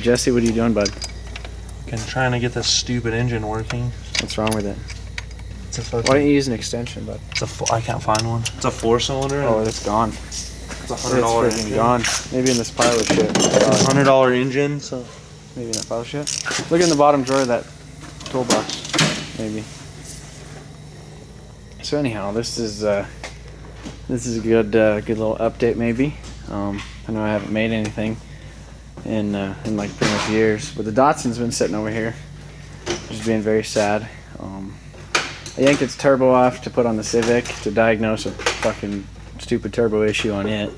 Jesse, what are you doing, bud? Trying to get this stupid engine working. What's wrong with it? It's a fucking, why don't you use an extension, bud? I can't find one. It's a 4-cylinder. Oh, it's gone. It's a $100 It's freaking engine. gone. Maybe in this pile of shit. $100 engine, so maybe in that pile of shit. Look in the bottom drawer of that toolbox. Maybe. So anyhow, this is a good little update. Maybe. I know I haven't made anything in like pretty much years, but the Datsun's been sitting over here, just being very sad. I yanked its turbo off to put on the Civic to diagnose a fucking stupid turbo issue on it,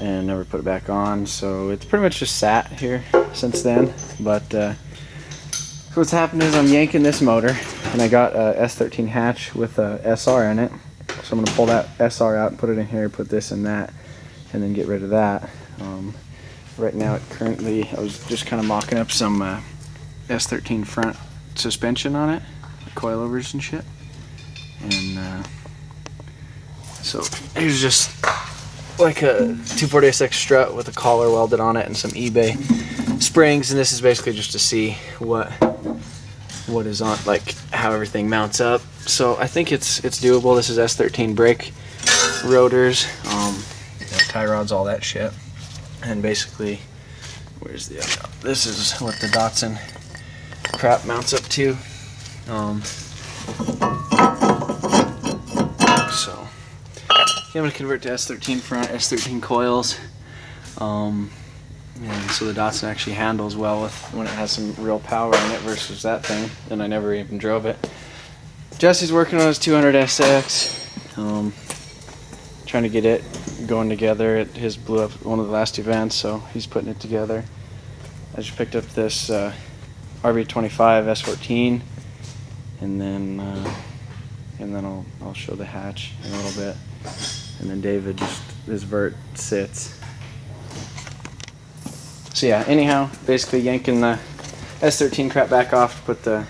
and never put it back on. So it's pretty much just sat here since then. But so what's happened is I'm yanking this motor, and I got a S13 hatch with a SR in it. So I'm gonna pull that SR out and put it in here, put this in that, and then get rid of that. Right now, I was just kind of mocking up some S13 front suspension on it, coilovers and shit. And so here's just like a 240SX strut with a collar welded on it and some eBay springs, and this is basically just to see what is on, like how everything mounts up. So I think it's doable. This is S13 brake rotors, tie rods, all that shit. And basically, where's the other? This is what the Datsun crap mounts up to. So yeah, I'm gonna convert to S13 front, S13 coils. And so the Datsun actually handles well with when it has some real power in it versus that thing. And I never even drove it. Jesse's working on his 200SX, trying to get it going together. His blew up one of the last events, so he's putting it together. I just picked up this RB25 S14, and then I'll show the hatch in a little bit. And then David, just his vert sits. So yeah, anyhow, basically yanking the S13 crap back off to put the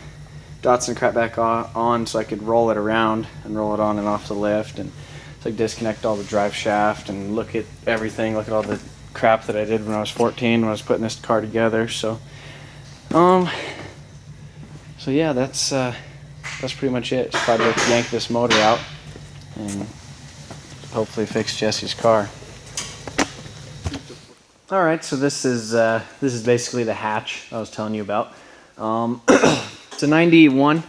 Datsun crap back on so I could roll it around and roll it on and off the lift, and so I could disconnect all the drive shaft and look at everything, look at all the crap that I did when I was 14 when I was putting this car together. So yeah, that's pretty much it. Just try to yank this motor out and hopefully fix Jesse's car. All right, so this is basically the hatch I was telling you about. It's a 91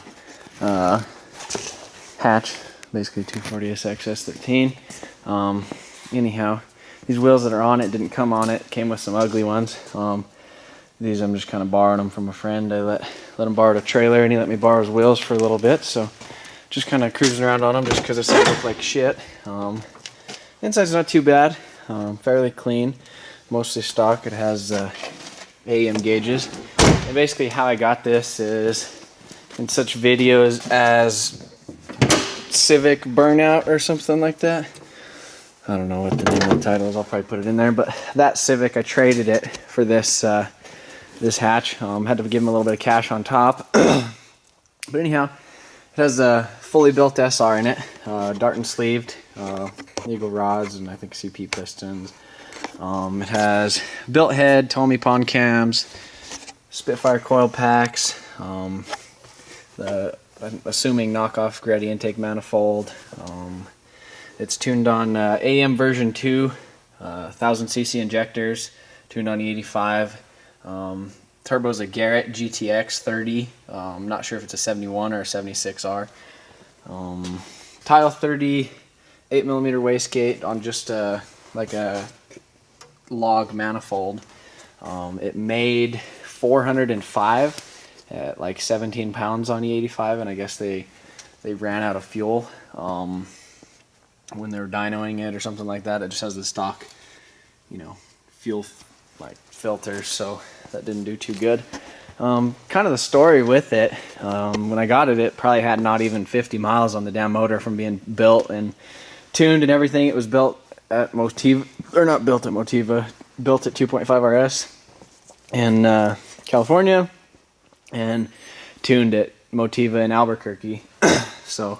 hatch, basically 240SX S13. Anyhow, these wheels that are on it didn't come on it. Came with some ugly ones. These I'm just kind of borrowing them from a friend. I let him borrow the trailer, and he let me borrow his wheels for a little bit. So just kind of cruising around on them just because it look like shit. Inside's not too bad, fairly clean, mostly stock. It has AM gauges. And basically how I got this is in such videos as Civic Burnout or something like that. I don't know what the name of the title is. I'll probably put it in there. But that Civic, I traded it for this this hatch. Had to give him a little bit of cash on top. But anyhow, it has a fully built SR in it, dart and sleeved, eagle rods, and I think CP pistons. It has built head, Tommy pond cams, Spitfire coil packs, I'm assuming knockoff Greddy intake manifold. It's tuned on AM version 2, 1000cc injectors, tuned on E85. Turbo's a Garrett GTX 30. I'm not sure if it's a 71 or a 76R. Tile 30, 8mm wastegate on just like a log manifold. It made 405 at like 17 pounds on E85, and I guess they ran out of fuel when they were dynoing it or something like that. It just has the stock, you know, fuel like filters, so that didn't do too good. Kind of the story with it, when I got it, it probably had not even 50 miles on the damn motor from being built and tuned and everything. It was built at Motiva, or not built at Motiva, built at 2.5 RS in California, and tuned at Motiva in Albuquerque. So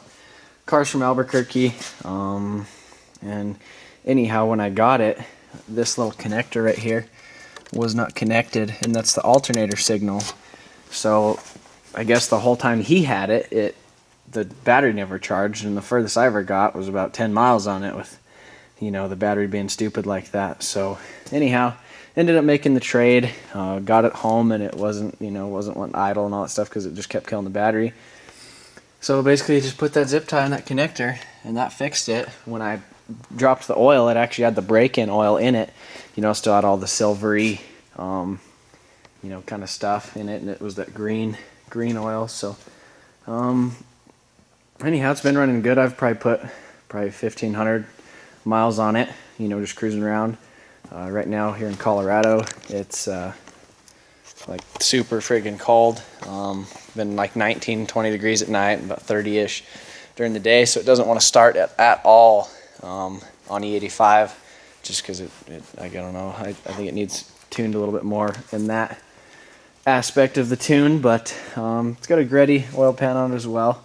cars from Albuquerque. And anyhow, when I got it, this little connector right here was not connected, and that's the alternator signal. So I guess the whole time he had it, the battery never charged, and the furthest I ever got was about 10 miles on it with, you know, the battery being stupid like that. So anyhow, ended up making the trade, got it home, and it wasn't, you know, wasn't wanting idle and all that stuff because it just kept killing the battery. So basically just put that zip tie in that connector, and that fixed it. When I dropped the oil, it actually had the break-in oil in it, you know, still had all the silvery, you know, kind of stuff in it, and it was that green oil. So anyhow, it's been running good. I've probably put 1,500 miles on it, you know, just cruising around. Right now here in Colorado, it's like super friggin' cold. Been like 19, 20 degrees at night and about 30-ish during the day, so it doesn't want to start at all on E85, just because I don't know, I think it needs tuned a little bit more in that aspect of the tune, but it's got a Greddy oil pan on it as well.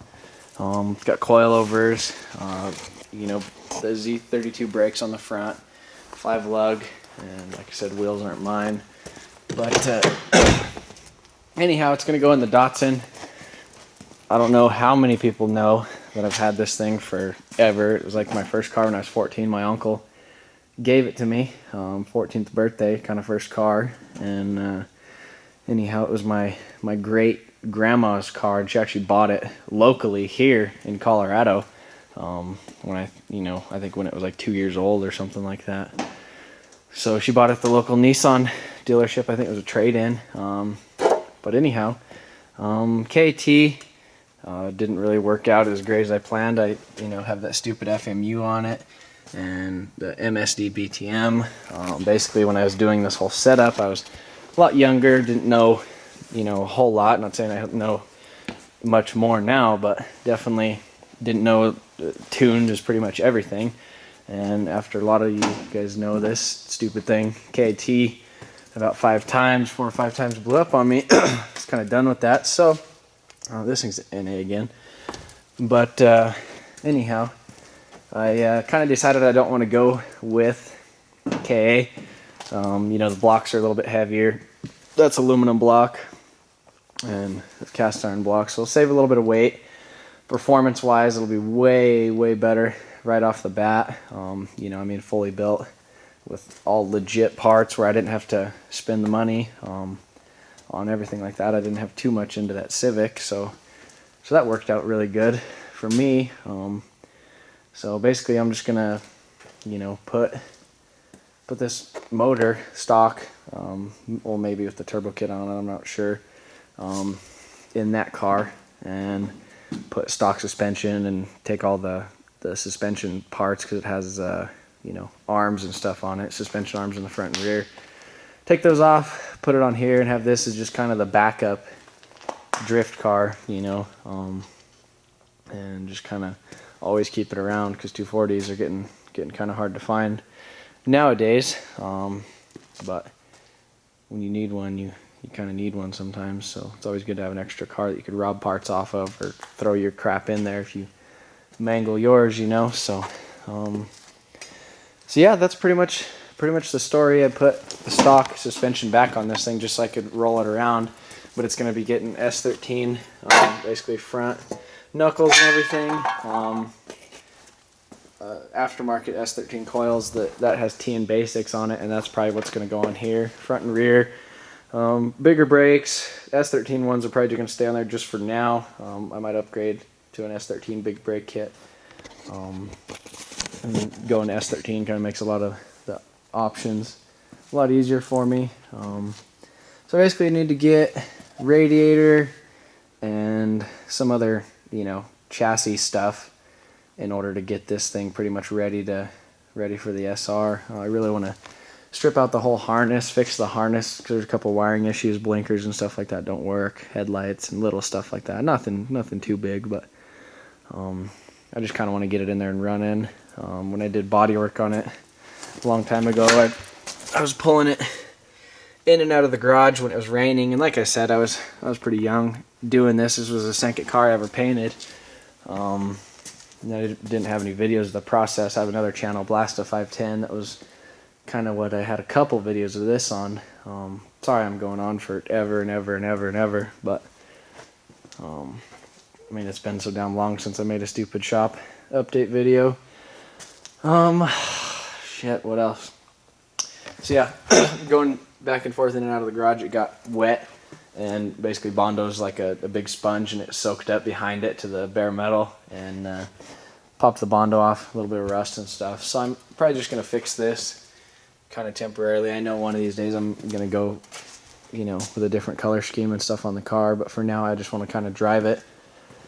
It's got coilovers, you know, the Z32 brakes on the front, 5 lug, and like I said, wheels aren't mine. But anyhow, it's going to go in the Datsun. I don't know how many people know that I've had this thing forever. It was like my first car when I was 14. My uncle gave it to me, 14th birthday, kind of first car. And anyhow, it was my great grandma's car, and she actually bought it locally here in Colorado when I think when it was like 2 years old or something like that. So she bought it at the local Nissan dealership. I think it was a trade-in. But anyhow, KT didn't really work out as great as I planned. I have that stupid FMU on it and the MSD BTM. Basically, when I was doing this whole setup, I was a lot younger, didn't know a whole lot. Not saying I know much more now, but definitely didn't know tuned is pretty much everything. And after a lot of you guys know this stupid thing, KT about 4 or 5 times blew up on me. It's kind of done with that. So this thing's NA again. But anyhow, I kind of decided I don't want to go with KA. The blocks are a little bit heavier. That's aluminum block and it's cast iron block, so it'll save a little bit of weight. Performance wise, it'll be way better right off the bat. Fully built with all legit parts where I didn't have to spend the money on everything like that. I didn't have too much into that Civic, so that worked out really good for me. So basically I'm just gonna put this motor stock, well, maybe with the turbo kit on it, I'm not sure, in that car, and put stock suspension and take all the suspension parts, because it has arms and stuff on it, suspension arms in the front and rear. Take those off, put it on here, and have this as just kind of the backup drift car, and just kind of always keep it around, because 240s are getting kind of hard to find nowadays. But when you need one, you kind of need one sometimes, so it's always good to have an extra car that you could rob parts off of or throw your crap in there if you mangle yours, so yeah, that's pretty much the story. I put the stock suspension back on this thing just so I could roll it around, but it's going to be getting S13, basically front knuckles and everything, aftermarket S13 coils that has T and basics on it, and that's probably what's going to go on here, front and rear. Bigger brakes. S13 ones are probably going to stay on there just for now. I might upgrade to an S13 big brake kit. And going to S13 kind of makes a lot of the options a lot easier for me. So basically I need to get radiator and some other chassis stuff in order to get this thing pretty much ready for the SR. I really want to strip out the whole harness, fix the harness, because there's a couple wiring issues, blinkers and stuff like that don't work, headlights and little stuff like that. Nothing too big, but I just kind of want to get it in there and run in. When I did body work on it a long time ago, I was pulling it in and out of the garage when it was raining, and like I said, I was pretty young doing this. This was the second car I ever painted. And I didn't have any videos of the process. I have another channel, Blasta 510, that was kind of what I had a couple videos of this on. Sorry I'm going on forever and ever and ever and ever, but I mean, it's been so damn long since I made a stupid shop update video. Shit, what else? So yeah, going back and forth in and out of the garage, it got wet, and basically Bondo's like a big sponge, and it soaked up behind it to the bare metal, and popped the Bondo off, a little bit of rust and stuff. So I'm probably just gonna fix this kind of temporarily. I know one of these days I'm gonna go, you know, with a different color scheme and stuff on the car, but for now I just want to kind of drive it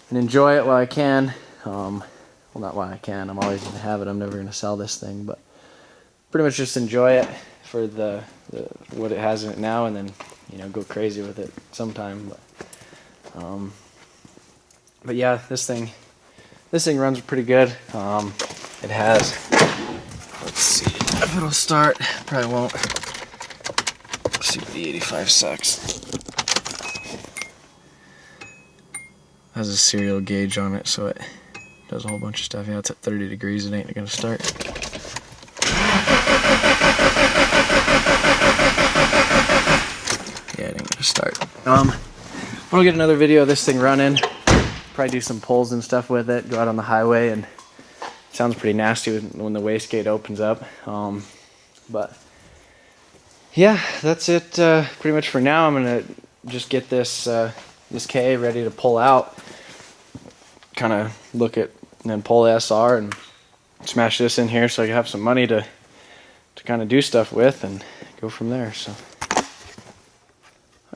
and enjoy it while I can. Well, not while I can, I'm always gonna have it, I'm never gonna sell this thing, but pretty much just enjoy it for the what it has in it now, and then, you know, go crazy with it sometime. But yeah, this thing runs pretty good. It has, let's see if it'll start. Probably won't. Civic sucks. Has a serial gauge on it, so it does a whole bunch of stuff. Yeah, it's at 30 degrees. It ain't gonna start. Yeah, it ain't gonna start. We'll get another video of this thing running. Probably do some pulls and stuff with it. Go out on the highway, and it sounds pretty nasty when the wastegate opens up. But yeah, that's it pretty much for now. I'm gonna just get this this K ready to pull out. Kind of look at and then pull the SR and smash this in here so I can have some money to kind of do stuff with and go from there. So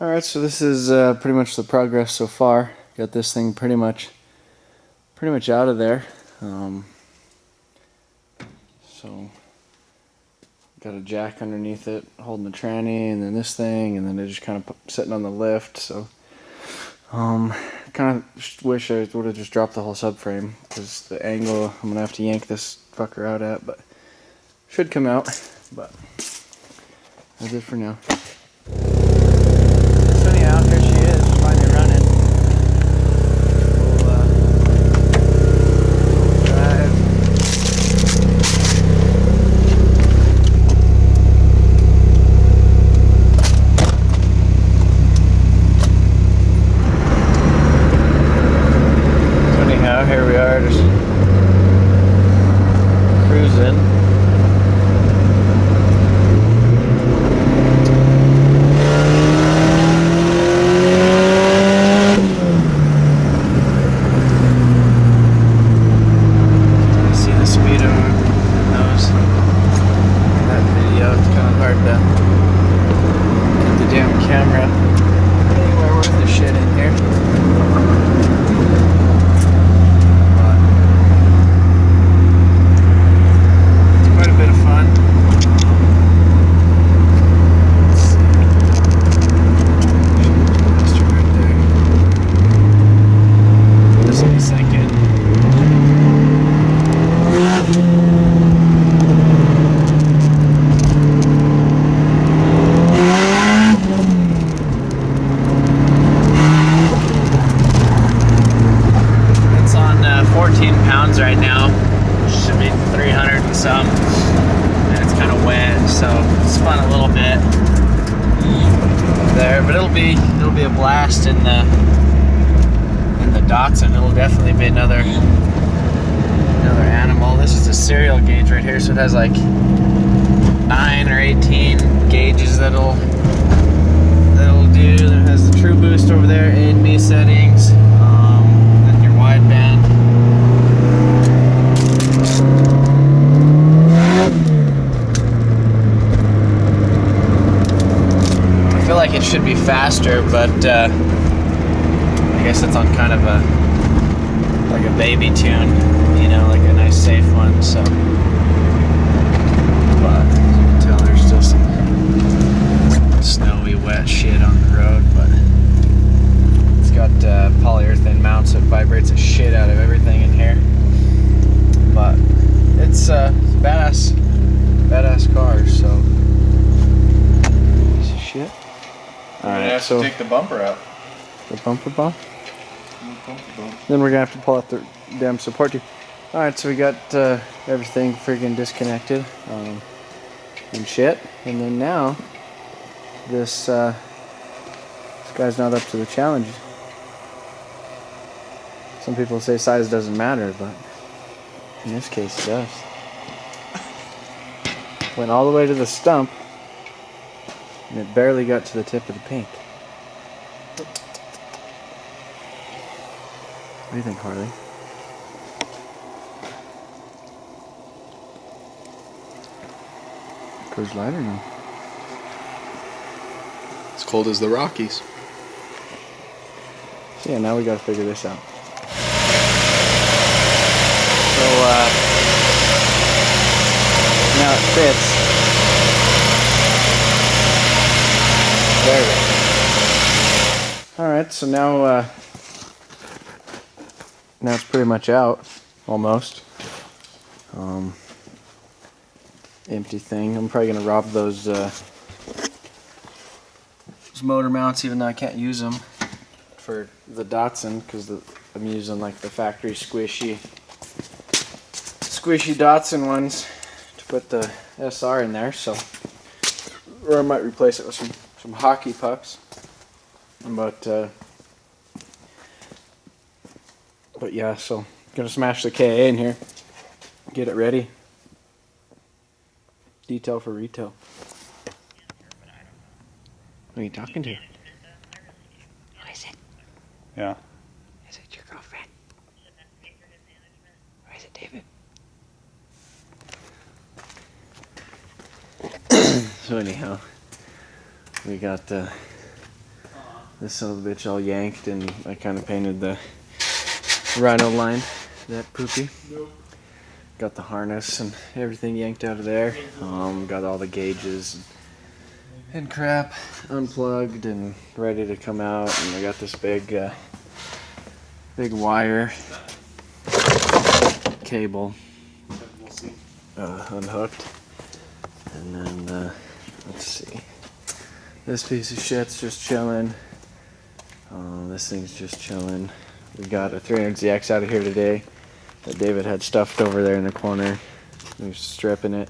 alright, so this is pretty much the progress so far. Got this thing pretty much out of there. So got a jack underneath it holding the tranny, and then this thing, and then it just kind of sitting on the lift. So kind of wish I would have just dropped the whole subframe, because the angle I'm gonna have to yank this fucker out at, but should come out. But that's it for now. So anyhow, here she is, finally running. We'll drive. So anyhow, here we are, just cruising. Right now, should be 300 and some, and it's kind of wet, so it spun a little bit there, but it'll be a blast in the Datsun. It'll definitely be another animal. This is a serial gauge right here, so it has like 9 or 18 gauges that'll do. It has the true boost over there, A and B settings, then your wideband. I feel like it should be faster, but I guess it's on kind of a baby tune, you know, like a nice safe one. So, but as you can tell, there's still some snowy, wet shit on the road. But it's got polyurethane mounts, so it vibrates the shit out of everything in here. But it's a badass car. So, piece of shit. All right, have to take the bumper out. The bumper bump? Then we're gonna have to pull out the damn support tube. Alright, so we got everything friggin' disconnected and shit. And then now this guy's not up to the challenge. Some people say size doesn't matter, but in this case it does. Went all the way to the stump, and it barely got to the tip of the paint. What do you think, Harley? Goes light or no? It's cold as the Rockies. So yeah, now we gotta figure this out. So now it fits. There it is. Alright, so now it's pretty much out, almost. Empty thing. I'm probably gonna rob those motor mounts, even though I can't use them for the Datsun, because I'm using like the factory squishy Datsun ones to put the SR in there. So, or I might replace it with some hockey pucks. But yeah, so gonna smash the KA in here, get it ready. Detail for retail. Who are you talking to? Who is it? Yeah. Is it your girlfriend? Or is it David? So anyhow, we got this son of a bitch all yanked, and I kind of painted the rhino line, that poopy. Nope. Got the harness and everything yanked out of there. Got all the gauges and crap unplugged and ready to come out. And I got this big wire cable unhooked. And then let's see. This piece of shit's just chilling. This thing's just chilling. We got a 300ZX out of here today that David had stuffed over there in the corner. He was stripping it.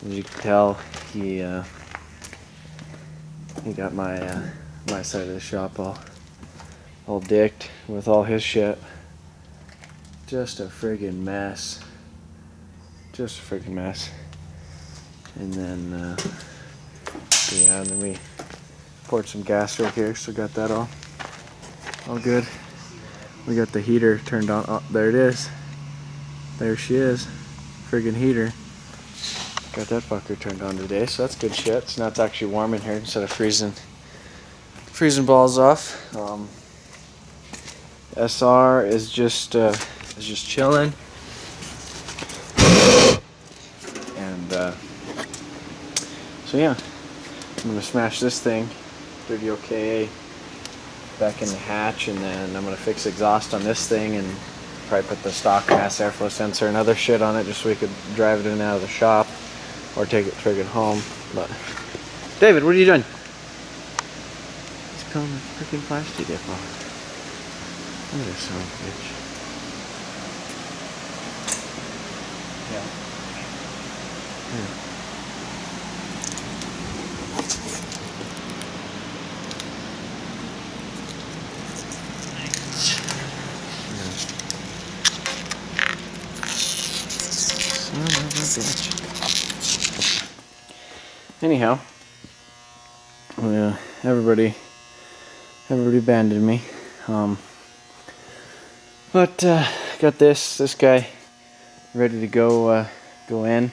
As you can tell, he got my side of the shop all dicked with all his shit. Just a friggin' mess. Just a friggin' mess. And then yeah, and then we poured some gas right here, so got that all good. We got the heater turned on. Oh, there it is. There she is. Friggin' heater. Got that fucker turned on today, so that's good shit. So now it's actually warm in here instead of freezing balls off. SR is just chilling. And so yeah, I'm gonna smash this thing, 30 KA, back in the hatch, and then I'm gonna fix exhaust on this thing and probably put the stock mass airflow sensor and other shit on it just so we could drive it in and out of the shop or take it friggin' home. But David, what are you doing? He's peeling the freaking plastic dip off. Look at this son of a bitch. Yeah. Yeah. Son of a bitch. Anyhow, everybody abandoned me. But got this guy ready to go in.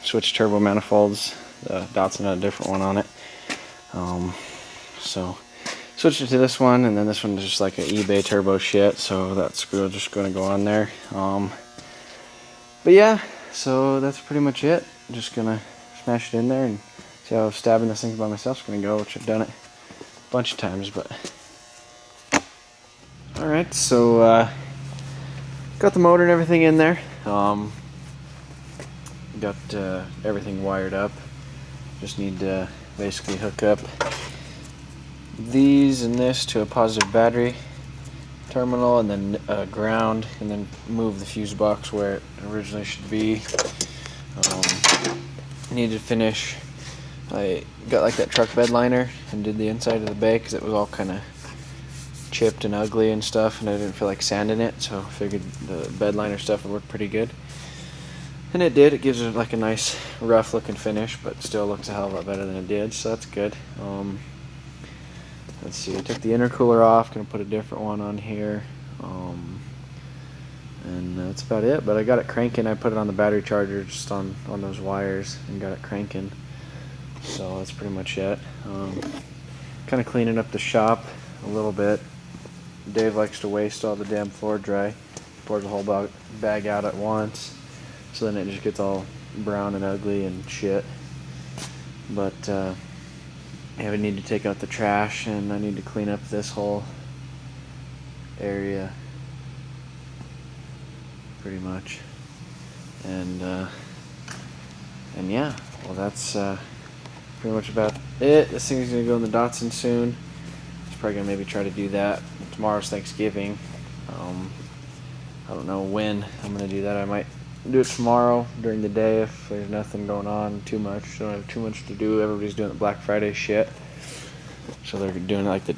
Switch turbo manifolds. The Datsun had a different one on it. So switched it to this one, and then this one is just like an eBay turbo shit. So that's just going to go on there. But yeah, so that's pretty much it. Just gonna smash it in there and see how stabbing this thing by myself is gonna go, which I've done it a bunch of times. But all right, so got the motor and everything in there. Got everything wired up. Just need to basically hook up these and this to a positive battery terminal, and then ground, and then move the fuse box where it originally should be. I need to finish I got like that truck bed liner and did the inside of the bay because it was all kind of chipped and ugly and stuff, and I didn't feel like sanding it, so I figured the bed liner stuff would work pretty good. And it did. It gives it like a nice rough looking finish, but still looks a hell of a lot better than it did, so that's good. Let's see, I took the intercooler off, gonna put a different one on here, and that's about it. But I got it cranking. I put it on the battery charger just on those wires and got it cranking, so that's pretty much it. Kind of cleaning up the shop a little bit. Dave likes to waste all the damn floor dry. Pours the whole bag out at once, so then it just gets all brown and ugly and shit. But yeah, we need to take out the trash, and I need to clean up this whole area pretty much. And yeah, well, that's pretty much about it. This thing's gonna go in the Datsun soon. It's probably gonna maybe try to do that. Tomorrow's Thanksgiving. I don't know when I'm gonna do that. I might do it tomorrow during the day if there's nothing going on too much. Don't have too much to do. Everybody's doing the Black Friday shit, so they're doing it like the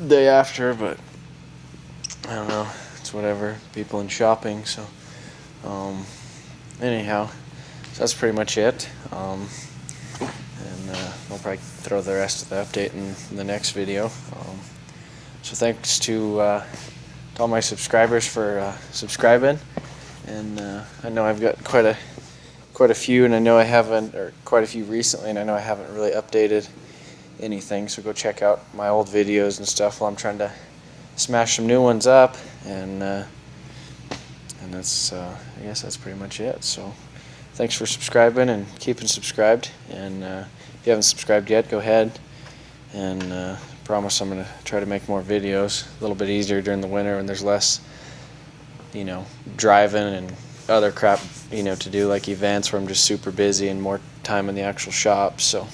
day after. But I don't know. It's whatever. People in shopping. So anyhow, so that's pretty much it. And I'll probably throw the rest of the update in the next video. So thanks to all my subscribers for subscribing. And I know I've got quite a few, and I know I haven't, or quite a few recently, and I know I haven't really updated anything. So go check out my old videos and stuff while I'm trying to smash some new ones up. And that's I guess that's pretty much it. So thanks for subscribing and keeping subscribed. And if you haven't subscribed yet, go ahead. And promise I'm gonna try to make more videos. A little bit easier during the winter when there's less, driving and other crap, to do, like events where I'm just super busy and more time in the actual shop. So